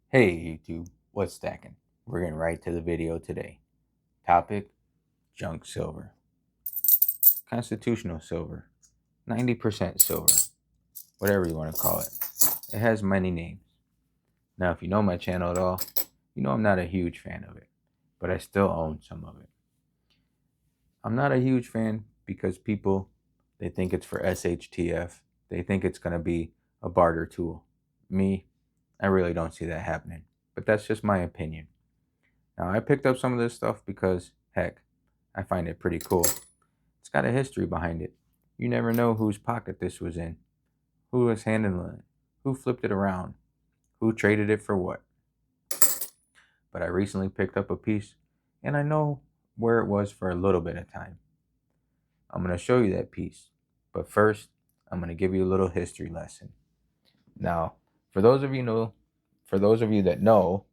Hey YouTube, what's stacking? We're getting right to the video today. Topic: junk silver. Constitutional silver. 90% silver. Whatever you want to call it. It has many names. Now, if you know my channel at all, you know I'm not a huge fan of it, but I still own some of it. I'm not a huge fan because people, they think it's for SHTF. They think it's going to be a barter tool. Me, I really don't see that happening. But that's just my opinion. Now, I picked up some of this stuff because, heck, I find it pretty cool. It's got a history behind it. You never know whose pocket this was in, who was handling it, who flipped it around, who traded it for what. But I recently picked up a piece, and I know where it was for a little bit of time. I'm going to show you that piece. But first, I'm going to give you a little history lesson. Now, for those of you that know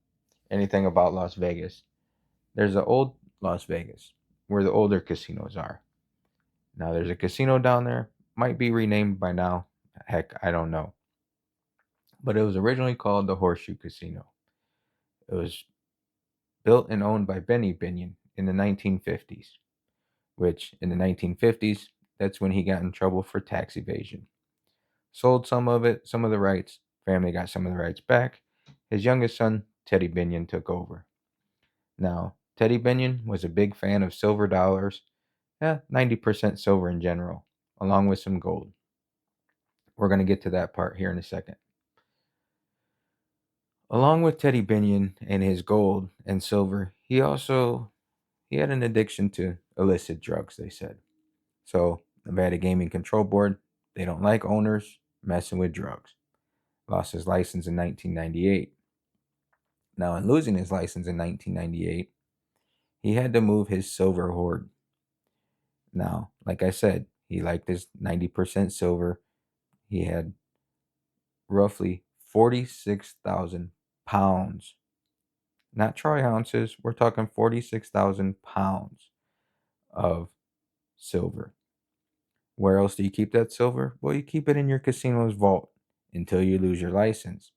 anything about Las Vegas, there's an old Las Vegas where the older casinos are. Now there's a casino down there, might be renamed by now. Heck, I don't know. But it was originally called the Horseshoe Casino. It was built and owned by Benny Binion in the 1950s, which in the 1950s, that's when he got in trouble for tax evasion. Sold some of it, some of the rights. Family got some of the rights back. His youngest son, Teddy Binion, took over. Now, Teddy Binion was a big fan of silver dollars, 90% silver in general, along with some gold. We're going to get to that part here in a second. Along with Teddy Binion and his gold and silver, he had an addiction to illicit drugs, they said. So, Nevada Gaming Control Board, they don't like owners messing with drugs. Lost his license in 1998. Now, in losing his license in 1998, he had to move his silver hoard. Now, like I said, he liked his 90% silver. He had roughly 46,000 pounds, not troy ounces. We're talking 46,000 pounds of silver. Where else do you keep that silver? Well, you keep it in your casino's vault until you lose your license.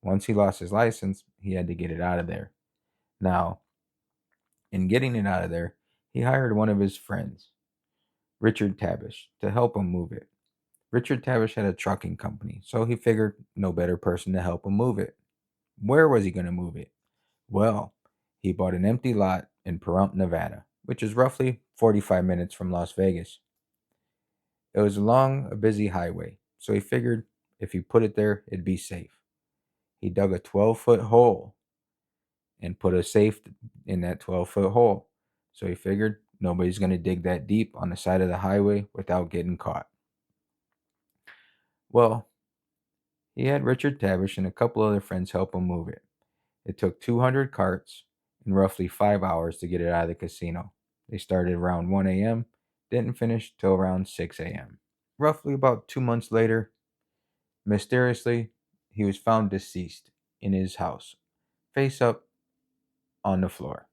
Once he lost his license, he had to get it out of there. Now, in getting it out of there, he hired one of his friends, Richard Tabish, to help him move it. Richard Tabish had a trucking company, so he figured no better person to help him move it. Where was he going to move it? Well, he bought an empty lot in Pahrump, Nevada, which is roughly 45 minutes from Las Vegas. It was along a busy highway, so he figured if he put it there, it'd be safe. He dug a 12-foot hole and put a safe in that 12-foot hole. So he figured nobody's going to dig that deep on the side of the highway without getting caught. Well, he had Richard Tabish and a couple other friends help him move it. It took 200 carts and roughly 5 hours to get it out of the casino. They started around 1 a.m., didn't finish till around 6 a.m. Roughly about 2 months later, mysteriously, he was found deceased in his house, face up on the floor.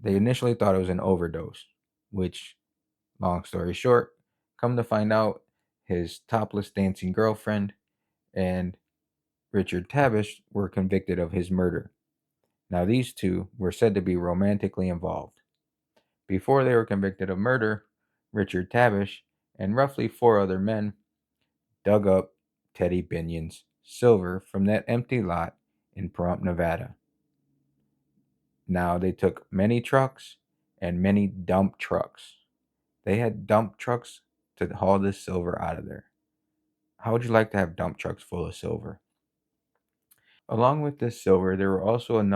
They initially thought it was an overdose, which, long story short, come to find out, his topless dancing girlfriend and Richard Tabish were convicted of his murder. Now, these two were said to be romantically involved. Before they were convicted of murder, Richard Tabish and roughly 4 other men dug up Teddy Binion's silver from that empty lot in Pahrump, Nevada. Now, they took many trucks and many dump trucks. They had dump trucks to haul this silver out of there. How would you like to have dump trucks full of silver? Along with this silver, there were also an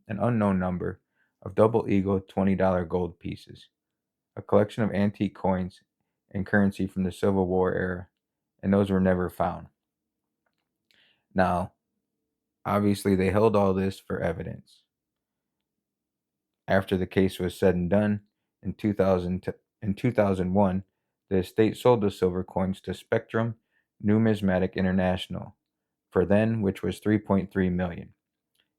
unknown number, of double eagle $20 gold pieces, a collection of antique coins and currency from the Civil War era, and those were never found. Now, obviously, they held all this for evidence. After the case was said and done, in 2001, the estate sold the silver coins to Spectrum Numismatic International for then, which was 3.3 million.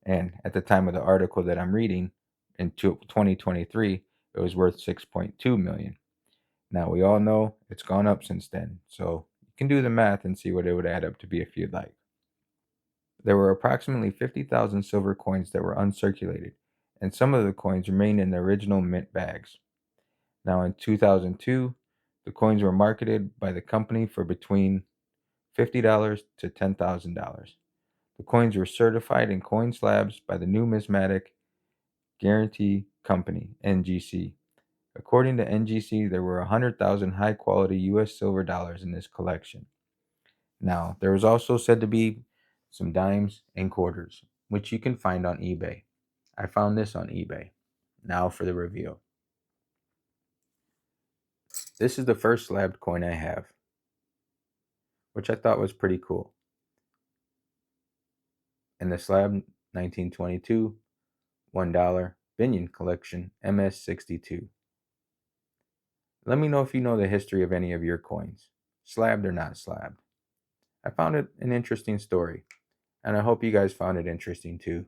And at the time of the article that I'm reading, in 2023, it was worth 6.2 million. Now we all know it's gone up since then, so you can do the math and see what it would add up to be if you'd like. There were approximately 50,000 silver coins that were uncirculated, and some of the coins remained in the original mint bags. Now, in 2002, the coins were marketed by the company for between $50 to $10,000. The coins were certified in coin slabs by the Numismatic Guarantee Company, NGC. According to NGC, there were 100,000 high quality US silver dollars in this collection. Now, there was also said to be some dimes and quarters, which you can find on eBay. I found this on eBay. Now for the reveal. This is the first slabbed coin I have, which I thought was pretty cool. And the slab 1922 $1 Binion Collection MS62. Let me know if you know the history of any of your coins, slabbed or not slabbed. I found it an interesting story, and I hope you guys found it interesting too.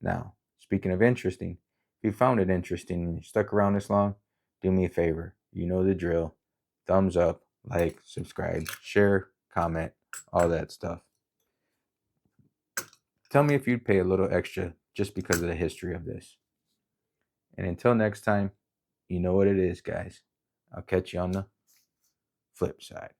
Now, speaking of interesting, if you found it interesting and you stuck around this long, do me a favor. You know the drill. Thumbs up, like, subscribe, share, comment, all that stuff. Tell me if you'd pay a little extra just because of the history of this. And until next time, you know what it is, guys. I'll catch you on the flip side.